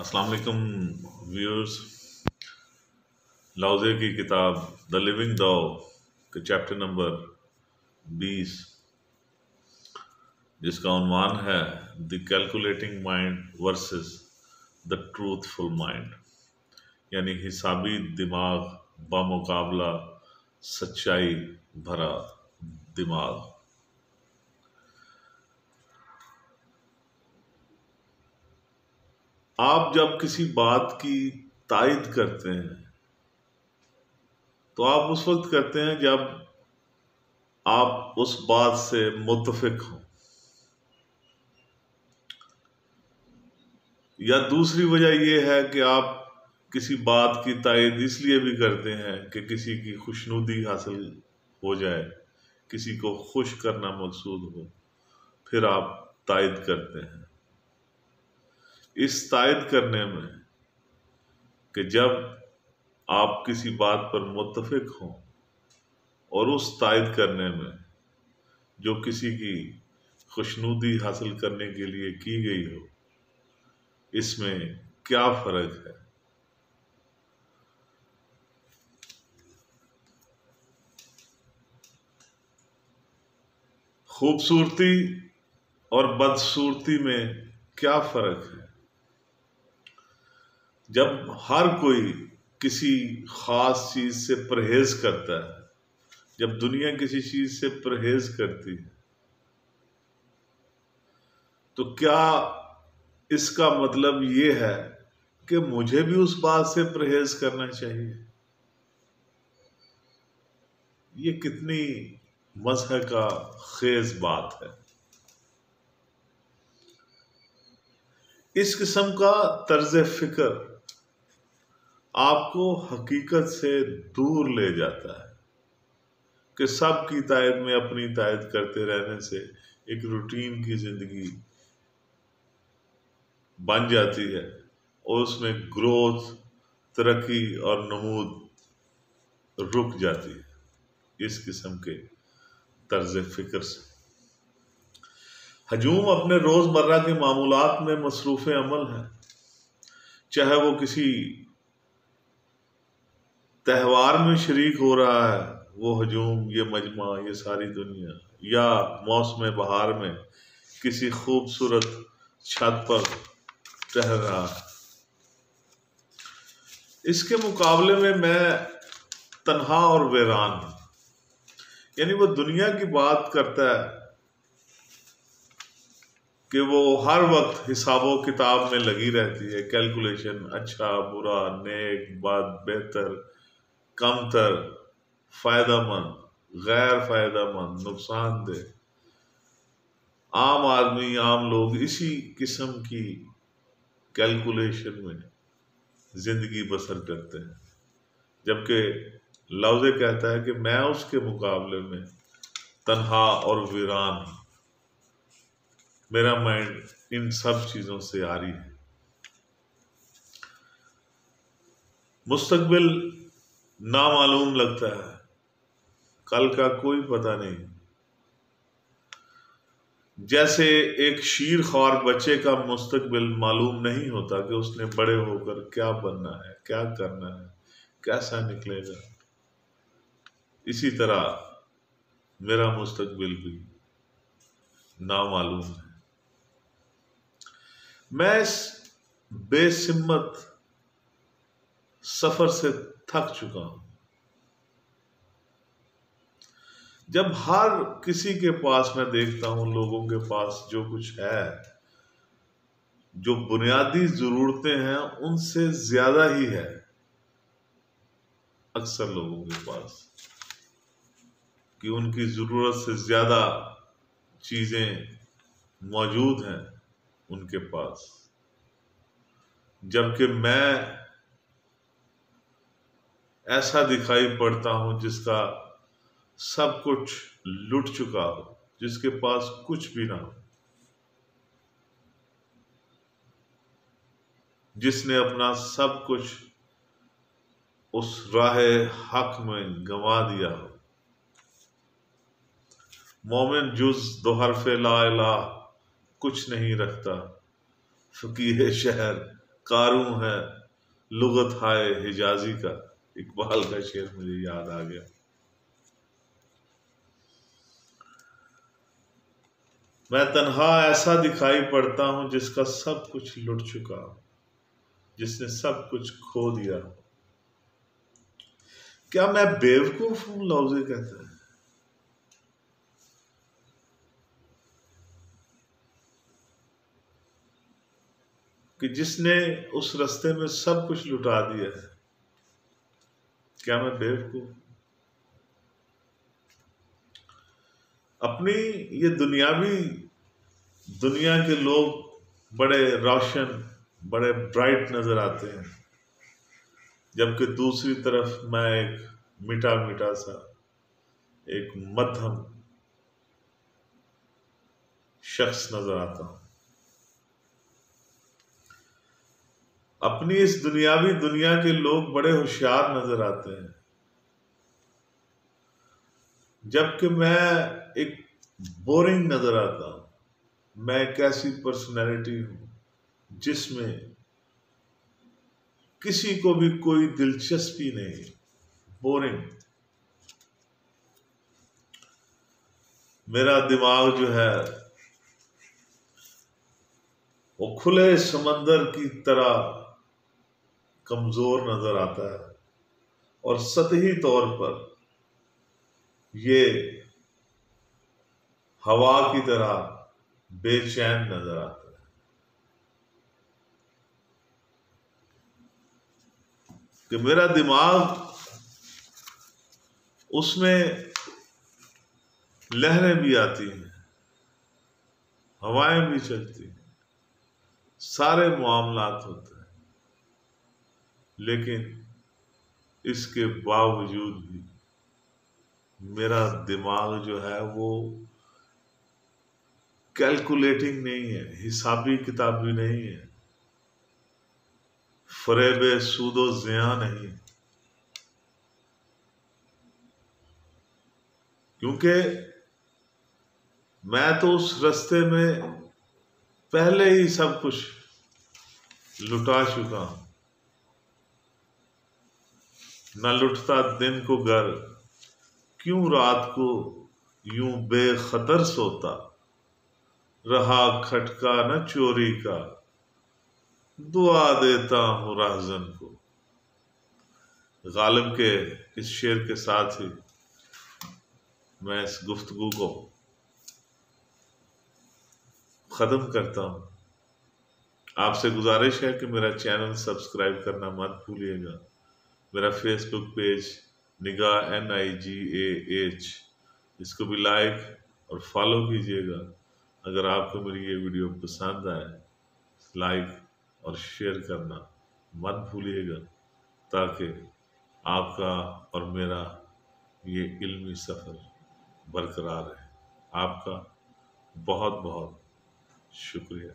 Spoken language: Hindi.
अस्सलाम वालेकुम व्यूअर्स। लाओज़े की किताब द लिविंग दाओ के चैप्टर नंबर 20, जिसका उन्वान है the calculating mind versus the truthful mind, यानी हिसाबी दिमाग बामुकाबला सच्चाई भरा दिमाग। आप जब किसी बात की तायद करते हैं तो आप उस वक्त करते हैं जब आप उस बात से मुत्तफिक हो, या दूसरी वजह यह है कि आप किसी बात की तायद इसलिए भी करते हैं कि किसी की खुशनुदी हासिल हो जाए, किसी को खुश करना मकसूद हो, फिर आप तायद करते हैं। इस तायद करने में कि जब आप किसी बात पर मुत्तफिक हों और उस तायद करने में जो किसी की खुशनुदी हासिल करने के लिए की गई हो, इसमें क्या फर्क है। खूबसूरती और बदसूरती में क्या फर्क है। जब हर कोई किसी खास चीज से परहेज करता है, जब दुनिया किसी चीज से परहेज करती है, तो क्या इसका मतलब ये है कि मुझे भी उस बात से परहेज करना चाहिए। ये कितनी मज़हब का खेज बात है। इस किस्म का तर्ज फिक्र आपको हकीकत से दूर ले जाता है कि सब की तायद में अपनी तायद करते रहने से एक रूटीन की जिंदगी बन जाती है और उसमें ग्रोथ, तरक्की और नमूद रुक जाती है। इस किस्म के तर्ज फिक्र से हजूम अपने रोजमर्रा के मामूलात में मसरूफ़ अमल है, चाहे वो किसी त्यौहार में शरीक हो रहा है, वो हजूम, ये मजमा, ये सारी दुनिया, या मौसम बहार में किसी खूबसूरत छत पर टहल रहा है। इसके मुकाबले में मैं तन्हा और वीरान हूं। यानी वो दुनिया की बात करता है कि वो हर वक्त हिसाबो किताब में लगी रहती है, कैलकुलेशन, अच्छा बुरा, नेक बद, बेहतर कमतर, फायदामंद, गैर फायदामंद, नुकसानदेह। आम आदमी, आम लोग इसी किस्म की कैलकुलेशन में जिंदगी बसर करते हैं, जबकि लाओज़े कहता है कि मैं उसके मुकाबले में तन्हा और वीरान हूं। मेरा माइंड इन सब चीजों से आरी है। मुस्तकबिल नामालूम लगता है, कल का कोई पता नहीं। जैसे एक शीर ख्वार बच्चे का मुस्तकबिल मालूम नहीं होता कि उसने बड़े होकर क्या बनना है, क्या करना है, कैसा निकलेगा, इसी तरह मेरा मुस्तकबिल भी नामालूम है। मैं इस बेसिम्मत सफर से थक चुका हूं। जब हर किसी के पास मैं देखता हूं, लोगों के पास जो कुछ है, जो बुनियादी जरूरतें हैं, उनसे ज्यादा ही है अक्सर लोगों के पास, कि उनकी जरूरत से ज्यादा चीजें मौजूद हैं उनके पास, जबकि मैं ऐसा दिखाई पड़ता हूं जिसका सब कुछ लुट चुका हो, जिसके पास कुछ भी ना हो, जिसने अपना सब कुछ उस राहे हक में गंवा दिया हो। मोमिन जुज दो हरफे ला इलाह कुछ नहीं रखता, फकीह शहर कारूं है लुगत हाय हिजाजी का। इकबाल का शेर मुझे याद आ गया। मैं तन्हा ऐसा दिखाई पड़ता हूं जिसका सब कुछ लुट चुका, जिसने सब कुछ खो दिया। क्या मैं बेवकूफ हूं, लौजे कहते हैं, कि जिसने उस रास्ते में सब कुछ लुटा दिया है। क्या मैं बेवकूफ? अपनी ये दुनिया के लोग बड़े रोशन, बड़े ब्राइट नजर आते हैं, जबकि दूसरी तरफ मैं एक मीठा मीठा सा, एक मध्यम शख्स नजर आता हूं। अपनी इस दुनियावी दुनिया के लोग बड़े होशियार नजर आते हैं, जबकि मैं एक बोरिंग नजर आता हूं। मैं एक ऐसी पर्सनैलिटी हूं जिसमें किसी को भी कोई दिलचस्पी नहीं, बोरिंग। मेरा दिमाग जो है वो खुले समंदर की तरह कमजोर नजर आता है, और सतही तौर पर ये हवा की तरह बेचैन नजर आता है। कि मेरा दिमाग, उसमें लहरें भी आती हैं, हवाएं भी चलती हैं, सारे मामलात होते हैं, लेकिन इसके बावजूद भी मेरा दिमाग जो है वो कैलकुलेटिंग नहीं है, हिसाबी किताबी नहीं है, फरेब सूदो ज़िया नहीं। क्योंकि मैं तो उस रास्ते में पहले ही सब कुछ लुटा चुका हूं। न लुटता दिन को घर, क्यों रात को यूं बेखतर सोता, रहा खटका न चोरी का, दुआ देता हूं राहजन को। गालिब के इस शेर के साथ ही मैं इस गुफ्तगू को खत्म करता हूं। आपसे गुजारिश है कि मेरा चैनल सब्सक्राइब करना मत भूलिएगा। मेरा फेसबुक पेज निगाह NIGAH, इसको भी लाइक और फॉलो कीजिएगा। अगर आपको मेरी ये वीडियो पसंद आए, लाइक और शेयर करना मत भूलिएगा, ताकि आपका और मेरा ये इल्मी सफ़र बरकरार रहे। आपका बहुत बहुत शुक्रिया।